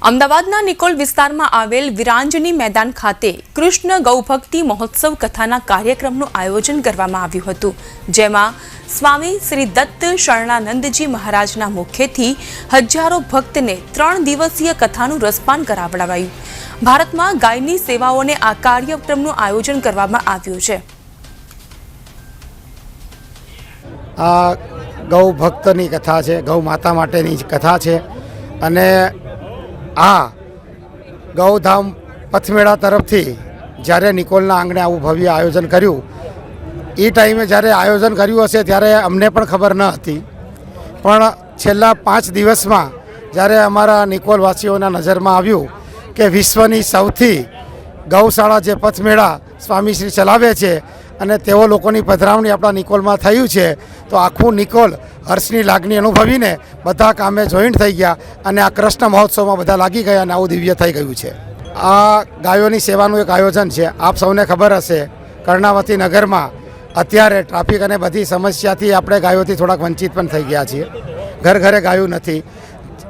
અમદાવાદના નિકોલ વિસ્તારમાં આવેલ વિરાંજની મેદાન ખાતે કૃષ્ણ ગૌભક્તિ મહોત્સવ કથાના કાર્યક્રમનું આયોજન કરવામાં આવ્યું હતું, જેમાં સ્વામી શ્રી દત્ત શરણાનંદજી મહારાજના મુખેથી હજારો ભક્તને 3 દિવસીય કથાનું રસપાન કરાવડાવાયું। ભારતમાં ગાયની સેવાઓને આ કાર્યક્રમનું આયોજન કરવામાં આવ્યું છે। આ ગૌ ભક્તની કથા છે, ગૌ માતા માટેની કથા છે અને આ ગૌધામ પથમેળા તરફથી જ્યારે નિકોલના આંગણે આવું ભવ્ય આયોજન કર્યું, એ ટાઈમે જ્યારે આયોજન કર્યું હશે ત્યારે અમને પણ ખબર ન હતી, પણ છેલ્લા 5 દિવસમાં જ્યારે અમારા નિકોલવાસીઓના નજરમાં આવ્યું કે વિશ્વની સૌથી ગૌશાળા જે પથમેળા સ્વામીશ્રી ચલાવે છે અને તેઓ લોકોની પધરામણી આપણા નિકોલમાં થયું છે, તો આખું નિકોલ હર્ષની લાગણી અનુભવીને બધા કામે જોઈન્ટ થઈ ગયા અને આ કૃષ્ણ મહોત્સવમાં બધા લાગી ગયા અને આવું દિવ્ય થઈ ગયું છે। આ ગાયોની સેવાનું એક આયોજન છે। આપ સૌને ખબર હશે, કર્ણાવતી નગરમાં અત્યારે ટ્રાફિક અને બધી સમસ્યાથી આપણે ગાયોથી થોડાક વંચિત પણ થઈ ગયા છીએ, ઘર ઘરે ગાયો નથી।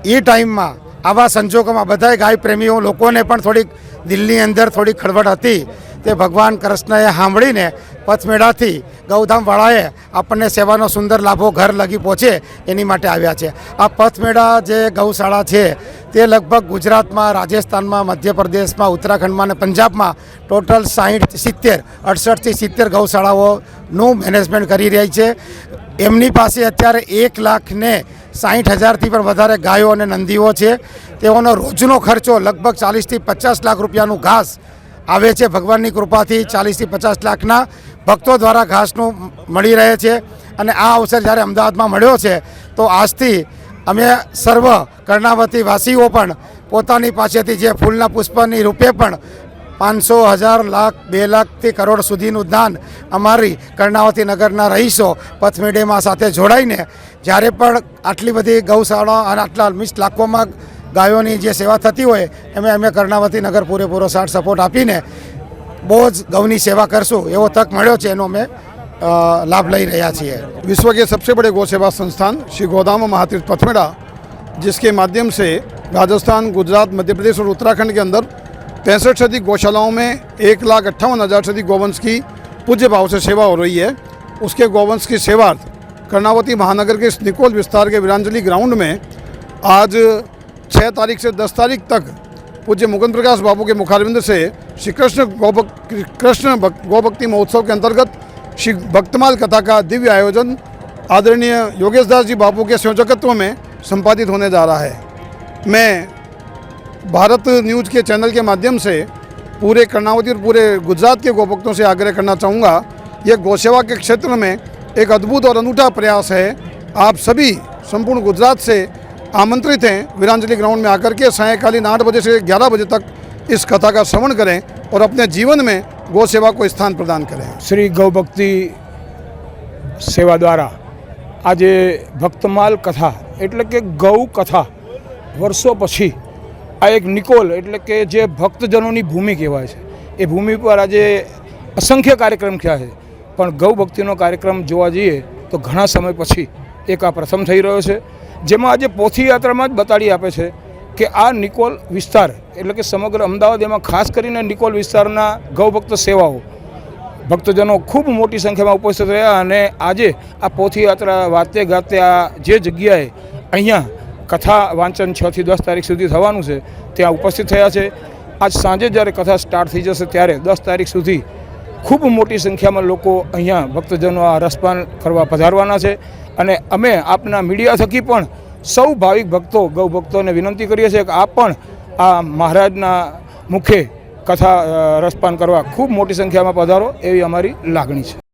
એ ટાઈમમાં આવા સંજોગોમાં બધા ગાય પ્રેમીઓ લોકોને પણ થોડીક દિલની અંદર થોડી ખળબળ હતી, તે ભગવાન કૃષ્ણએ સાંભળીને પથમેળાથી ગૌધામવાળાએ આપણને સેવાનો સુંદર લાભો ઘર લગી પહોંચે એની માટે આવ્યા છે। આ પથમેળા જે ગૌશાળા છે તે લગભગ ગુજરાતમાં, રાજસ્થાનમાં, મધ્યપ્રદેશમાં, ઉત્તરાખંડમાં અને પંજાબમાં ટોટલ 68 થી 70 ગૌશાળાઓનું મેનેજમેન્ટ કરી રહી છે। એમની પાસે અત્યારે 1,60,000થી પણ વધારે ગાયો અને નંદીઓ છે। તેઓનો રોજનો ખર્ચો લગભગ 40 થી 50 લાખ રૂપિયાનું ઘાસ આવે છે। ભગવાનની કૃપાથી 40 થી 50 લાખના ભક્તો દ્વારા ઘાસનું મળી રહે છે અને આ અવસર જ્યારે અમદાવાદમાં મળ્યો છે તો આજથી અમે સર્વ કર્ણાવતી વાસીઓ પણ પોતાની પાસેથી જે ફૂલના પુષ્પની રૂપે પણ 500, 1000, લાખ, 2 લાખથી કરોડ સુધીનું દાન અમારી કર્ણાવતી નગરના રહીશો પથમેળામાં સાથે જોડાઈને જ્યારે પણ આટલી બધી ગૌશાળા અને આટલા લાખોમાં ગાયોની જે સેવા થતી હોય એમાં અમે કર્ણાવતી નગર પૂરેપૂરો સાથ સપોર્ટ આપીને બહુ જ ગૌની સેવા કરશું એવો તક મળ્યો છે, એનો અમે लाभ ले रहा है। विश्व के सबसे बड़े गौ सेवा संस्थान श्री गोदाम महातीर्थ पथमेड़ा, जिसके माध्यम से राजस्थान, गुजरात, मध्य प्रदेश और उत्तराखंड के अंदर 65 से अधिक गौशालाओं में 1,58,000 से अधिक गौवंश की पूज्य भाव से सेवा हो रही है। उसके गौवंश की सेवार्थ कर्णावती महानगर के निकोल विस्तार के वीरांजलि ग्राउंड में आज 6 तारीख से 10 तारीख तक पूज्य मुकुंद प्रकाश बाबू के मुखारविंद से श्री कृष्ण गौभक्ति महोत्सव के अंतर्गत श्री भक्तमाल कथा का दिव्य आयोजन आदरणीय योगेश दास जी बाबू के संयोजकत्व में संपादित होने जा रहा है। मैं भारत न्यूज़ के चैनल के माध्यम से पूरे कर्णावती और पूरे गुजरात के गौभक्तों से आग्रह करना चाहूँगा, ये गौसेवा के क्षेत्र में एक अद्भुत और अनूठा प्रयास है। आप सभी संपूर्ण गुजरात से आमंत्रित हैं वीरांजलि ग्राउंड में आकर के सायंकालीन 8 बजे से 11 बजे तक इस कथा का श्रवण करें और अपने जीवन में गौ सेवा को स्थान प्रदान करें। श्री गौभक्ति सेवा द्वारा आज भक्तमाल कथा एटले के गौ कथा वर्षों पछी आ एक निकोल एटले के जे भक्तजनों की भूमि कहवाय छे, ए भूमि पर आज असंख्य कार्यक्रम थया है, पण गौ भक्तिनो कार्यक्रम जोवा जईए तो घणा समय पछी एक आ प्रथम थई रह्यो छे, जेमां आज पोथी यात्रा में ज बताड़ी आपे छे कि आ निकोल विस्तार एटले के समग्र अमदावाद एमां खास करीने निकोल विस्तारना गौभक्त सेवाओ भक्तजनों खूब मोटी संख्या में उपस्थित रह्या अने आजे आ पोथी यात्रा वाते गाते आ जे जग्याए अहींया कथा वांचन 6 થી 10 तारीख सुधी थवानुं छे त्यां उपस्थित थया छे। आज सांजे ज्यारे कथा स्टार्ट थई जशे त्यारे 10 तारीख सुधी खूब मोटी संख्या में लोको अहींया भक्तजनों आ रसपान करवा पधारवाना छे अने अमे आपना मीडिया थकी पण सौ भाविक भक्तों गौ भक्तों ने विनंती करीए छीए कि आप पण आ महाराजना मुखे कथा रसपान करवा खूब मोटी संख्या में पधारो एवी अमारी लागणी छे।